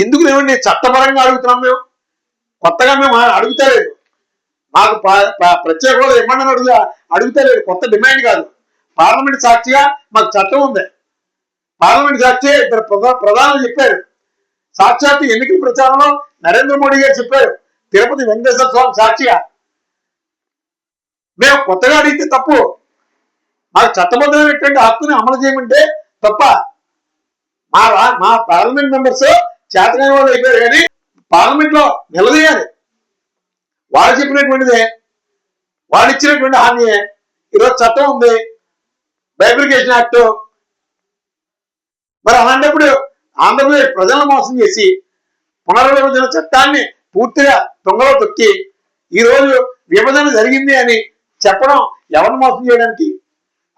ఎందుకు ఏమండి చట్టపరంగా అడుగుతున్నాం మేము, కొత్తగా మేము అడుగుతలేదు. మాకు ప్రత్యేక హోదా ఇవ్వండి అడుగుతలేదు, కొత్త డిమాండ్ కాదు. పార్లమెంట్ సాక్షిగా మాకు చట్టం ఉంది. పార్లమెంట్ సాక్షి ఇద్దరు ప్రధానులు చెప్పారు. సాక్షాత్తు ఎన్నికల ప్రచారంలో నరేంద్ర మోడీ గారు చెప్పారు, తిరుపతి వెంకటేశ్వర స్వామి సాక్షిగా. మేము కొత్తగా అడిగితే తప్పు, మాకు చట్టబద్ధమైనటువంటి హక్కుని అమలు చేయమంటే తప్ప. మా పార్లమెంట్ మెంబర్స్ చేతనైన వాళ్ళు అయిపోయారు, కానీ పార్లమెంట్ లో నిలదీయాలి. వాళ్ళు చెప్పినటువంటిదే, వాళ్ళు ఇచ్చినటువంటి హామీయే. ఈరోజు చట్టం ఉంది, బైఫికేషన్ యాక్ట్. మరి అలాంటప్పుడు ఆంధ్రప్రదేశ్ ప్రజలను మోసం చేసి పునర్విభజన చట్టాన్ని పూర్తిగా తొంగలో తొక్కి ఈరోజు విభజన జరిగింది అని చెప్పడం ఎవరిని మోసం చేయడానికి?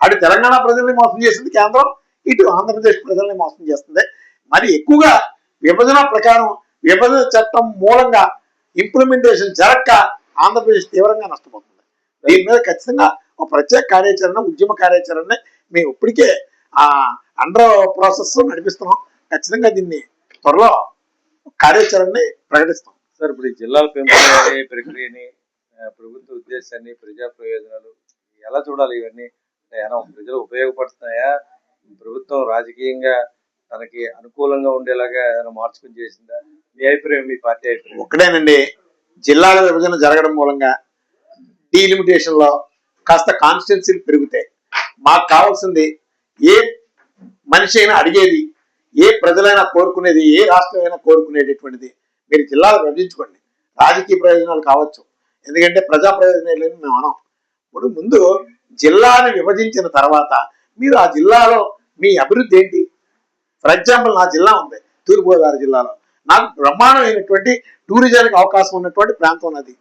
అటు తెలంగాణ ప్రజల్ని మోసం చేసింది కేంద్రం, ఇటు ఆంధ్రప్రదేశ్ ప్రజల్ని మోసం చేస్తుంది. మరి ఎక్కువగా విభజన ప్రకారం విభజన చట్టం మూలంగా ఇంప్లిమెంటేషన్ జరగక ఆంధ్రప్రదేశ్ తీవ్రంగా నష్టపోతుంది. దీని మీద ఖచ్చితంగా ఒక ప్రత్యేక కార్యాచరణ, ఉద్యమ కార్యాచరణ మేము ఇప్పటికే అండర్ ప్రాసెస్ నడిపిస్తున్నాం. ఖచ్చితంగా దీన్ని త్వరలో కార్యాచరణని ప్రకటిస్తాం. సార్, ఇప్పుడు ఈ జిల్లాల పెంపు ప్రక్రియని, ప్రభుత్వ ఉద్దేశాన్ని, ప్రజా ప్రయోజనాలు ఎలా చూడాలి? ఇవన్నీ ప్రజలు ఉపయోగపడుతున్నాయా? ప్రభుత్వం రాజకీయంగా తనకి అనుకూలంగా ఉండేలాగా ఏదైనా మార్చుకుని చేసిందా? మీ అభిప్రాయం, మీ పార్టీ అభిప్రాయం? ఒకటేనండి, జిల్లాల విభజన జరగడం మూలంగా డీలిమిటేషన్ లో కాస్త కాన్స్టిట్యున్సీలు పెరుగుతాయి. మాకు కావాల్సింది, ఏ మనిషి అయినా అడిగేది, ఏ ప్రజలైనా కోరుకునేది, ఏ రాష్ట్రం అయినా కోరుకునేటటువంటిది, మీరు జిల్లాలు విభజించుకోండి. రాజకీయ ప్రయోజనాలు కావచ్చు, ఎందుకంటే ప్రజా ప్రయోజనాలు మేము అనం. ఇప్పుడు ముందు జిల్లాని విభజించిన తర్వాత మీరు ఆ జిల్లాలో మీ అభివృద్ధి ఏంటి? ఫర్ ఎగ్జాంపుల్, నా జిల్లా ఉంది తూర్పుగోదావరి జిల్లాలో. నాకు బ్రహ్మాండమైనటువంటి టూరిజానికి అవకాశం ఉన్నటువంటి ప్రాంతం అది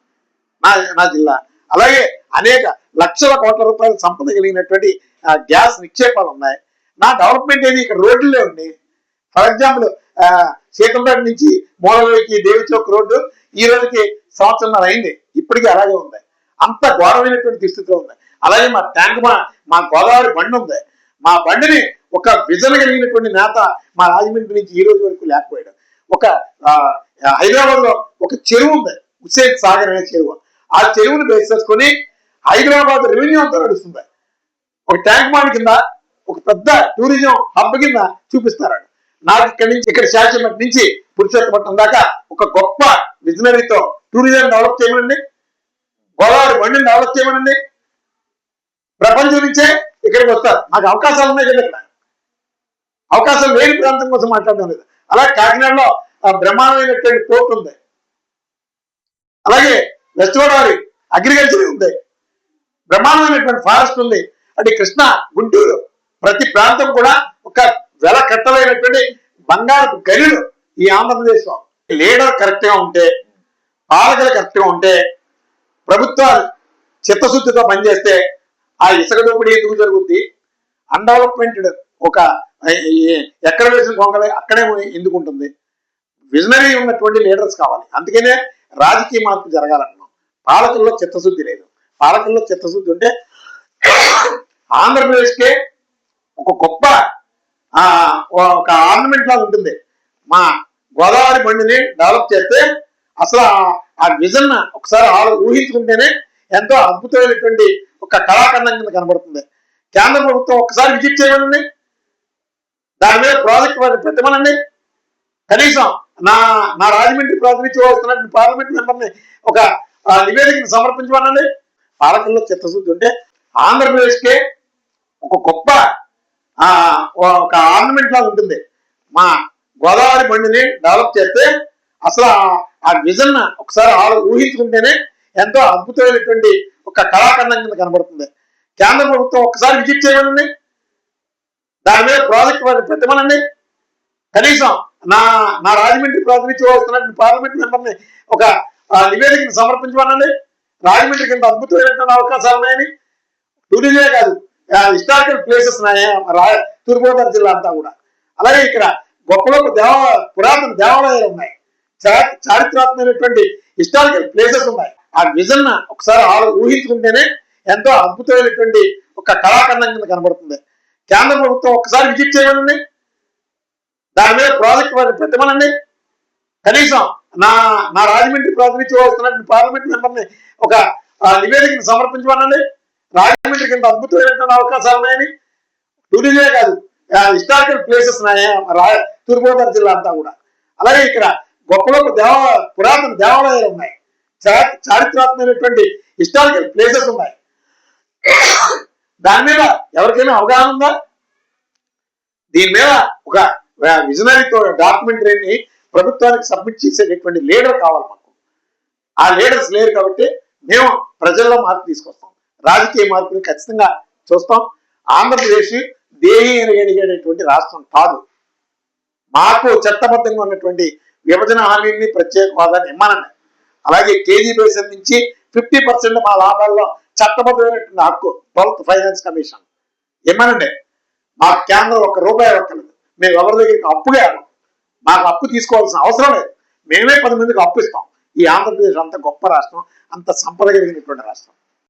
నా జిల్లా. అలాగే అనేక లక్షల కోట్ల రూపాయల సంపద కలిగినటువంటి గ్యాస్ నిక్షేపాలు ఉన్నాయి. నా డెవలప్మెంట్ ఏది? ఇక్కడ రోడ్లే ఉంది. ఫర్ ఎగ్జాంపుల్, సీతంపేట నుంచి మూలవేకి దేవి చౌక్ రోడ్డు ఈ రోజుకి సంవత్సరంన్నర అయింది, ఇప్పటికీ అలాగే ఉంది. అంత ఘోరమైనటువంటి స్థితిలో ఉంది. అలాగే మా ట్యాంక్, మా గోదావరి బండి ఉంది. మా బండిని ఒక విజన్ కలిగినటువంటి నేత మా రాజమండ్రి నుంచి ఈ రోజు వరకు లేకపోయాడు. ఒక హైదరాబాద్ లో ఒక చెరువు ఉంది, హుస్సేన్ సాగర్ అనే చెరువు. ఆ చెరువును బేస్ చేసుకొని హైదరాబాద్ రెవెన్యూ అంతా నడుస్తుంది. ఒక ట్యాంక్ బండ్ కింద ఒక పెద్ద టూరిజం హబ్ కింద చూపిస్తారు. నాకు ఇక్కడి నుంచి, ఇక్కడ శాసనపట్నం నుంచి పురుషోత్తపట్నం దాకా ఒక గొప్ప విజనరీతో టూరిజం డెవలప్ చేయమనండి, గోదావరి బండిని డెవలప్ చేయమనండి. ప్రపంచం నుంచే ఇక్కడికి వస్తారు. నాకు అవకాశాలు ఉన్నాయి కదా, ఇక్కడ అవకాశం లేని ప్రాంతం కోసం మాట్లాడడం లేదు. అలాగే కాకినాడలో బ్రహ్మాండమైనటువంటి పోర్ట్ ఉంది. అలాగే వెస్ట్ గోదావరి అగ్రికల్చర్ ఉంది, బ్రహ్మాండమైనటువంటి ఫారెస్ట్ ఉంది. అంటే కృష్ణ, గుంటూరు ప్రతి ప్రాంతం కూడా ఒక వెల కట్టలైనటువంటి బంగారు గనులు ఈ ఆంధ్రప్రదేశ్లో. లీడర్ కరెక్ట్ గా ఉంటే, పాలకులు కరెక్ట్ గా ఉంటే, ప్రభుత్వాలు చిత్తశుద్ధితో పనిచేస్తే ఆ ఇసుక దోపిడీ ఎందుకు జరుగుద్ది? అన్డెవలప్మెంటెడ్ ఒక ఎక్కడ వేసిన కొంగలే అక్కడే ఎందుకు ఉంటుంది? విజనరీ ఉన్నటువంటి లీడర్స్ కావాలి. అందుకనే రాజకీయ మార్పు జరగాలంటున్నాం. పాలకుల్లో చిత్తశుద్ధి లేదు. పాలకుల్లో చిత్తశుద్ధి ఉంటే ఆంధ్రప్రదేశ్కే ఒక గొప్ప ఒక ఆర్నమెంట్ లాగా ఉంటుంది. మా గోదావరి బండిని డెవలప్ చేస్తే అసలు ఆ విజన్ ఒకసారి ఊహించుకుంటేనే ఎంతో అద్భుతమైనటువంటి ఒక కళాఖండం కింద కనబడుతుంది. కేంద్ర ప్రభుత్వం ఒకసారి విజిట్ చేయమనండి, దాని మీద ప్రాజెక్ట్ పెట్టమనండి. కనీసం నా రాజమండ్రి ప్రాతినిధ్యం వస్తున్నటువంటి పార్లమెంట్ మెంబర్ని ఒక నివేదికను సమర్పించమనండి. పాలకుల్లో చిత్తశుద్ధి ఉంటే ఆంధ్రప్రదేశ్కే ఒక గొప్ప ఒక ఆర్నమెంట్ లాగా ఉంటుంది. మా గోదావరి బండిని డెవలప్ చేస్తే అసలు ఆ విజన్ ఒకసారి ఊహించుకుంటేనే ఎంతో అద్భుతమైనటువంటి ఒక కళాఖండం కింద కనబడుతుంది. కేంద్ర ప్రభుత్వం ఒకసారి విజిట్ చేయమనండి, దాని మీద ప్రాజెక్ట్ పెట్టమనండి. కనీసం నా రాజమండ్రి ప్రాతినిధ్యం వస్తున్నటువంటి పార్లమెంట్ మెంబర్ని ఒక నివేదికను సమర్పించమనండి. రాజమండ్రికి ఇంత అద్భుతమైనటువంటి అవకాశాలు ఉన్నాయని, టూరిజమే కాదు, హిస్టారికల్ ప్లేసెస్ ఉన్నాయి తూర్పుగోదావరి జిల్లా అంతా కూడా. అలాగే ఇక్కడ గొప్ప గొప్ప పురాతన దేవాలయాలు ఉన్నాయి, చారిత్రాత్మకమైనటువంటి హిస్టారికల్ ప్లేసెస్ ఉన్నాయి. ఆ విజన్ ఒకసారి ఊహించుకుంటేనే ఎంతో అద్భుతమైనటువంటి ఒక కళాఖండం కింద కనబడుతుంది. కేంద్ర ప్రభుత్వం ఒకసారి విజిట్ చేయమనండి, దాని మీద ప్రాజెక్ట్ పెట్టమనండి. కనీసం నా నా రాజమండ్రి ప్రాతినిధ్యం వస్తున్నటువంటి పార్లమెంట్ మెంబర్ని ఒక నివేదికను సమర్పించమనండి. రాజమండ్రి కింద అద్భుతమైనటువంటి అవకాశాలు ఉన్నాయని. టూరిజమే కాదు, హిస్టారికల్ ప్లేసెస్ తూర్పుగోదావరి జిల్లా అంతా కూడా. అలాగే ఇక్కడ గొప్ప గొప్ప పురాతన దేవాలయాలు ఉన్నాయి, చారిత్రాత్మకమైనటువంటి హిస్టారికల్ ప్లేసెస్ ఉన్నాయి. దాని మీద ఎవరికైనా అవగాహన ఉందా? దీని మీద ఒక విజనరీతో డాక్యుమెంటరీని ప్రభుత్వానికి సబ్మిట్ చేసేటటువంటి లీడర్ కావాలి మాకు. ఆ లీడర్స్ లేరు కాబట్టి మేము ప్రజల్లో మార్పు తీసుకొస్తాం, రాజకీయ మార్పుని ఖచ్చితంగా చూస్తాం. ఆంధ్రప్రదేశ్ దేహి ఎరిగేటువంటి రాష్ట్రం కాదు. మాకు చట్టబద్ధంగా ఉన్నటువంటి విభజన హామీని ప్రత్యేక హోదాని ఇమ్మనండి. అలాగే కేజీ బేసిన్ నుంచి 50% మా లాభాల్లో చట్టబద్ధమైనటువంటి హక్కు 12th ఫైనాన్స్ కమిషన్ ఇమ్మనండి. మాకు కేంద్రం ₹1 ఇవ్వట్లేదు, మేము ఎవరి దగ్గరికి అప్పుడే అవ్వం. మాకు అప్పు తీసుకోవాల్సిన అవసరం లేదు, మేమే 10 మందికి అప్పు ఇస్తాం. ఈ ఆంధ్రప్రదేశ్ అంత గొప్ప రాష్ట్రం, అంత సంపద కలిగినటువంటి రాష్ట్రం.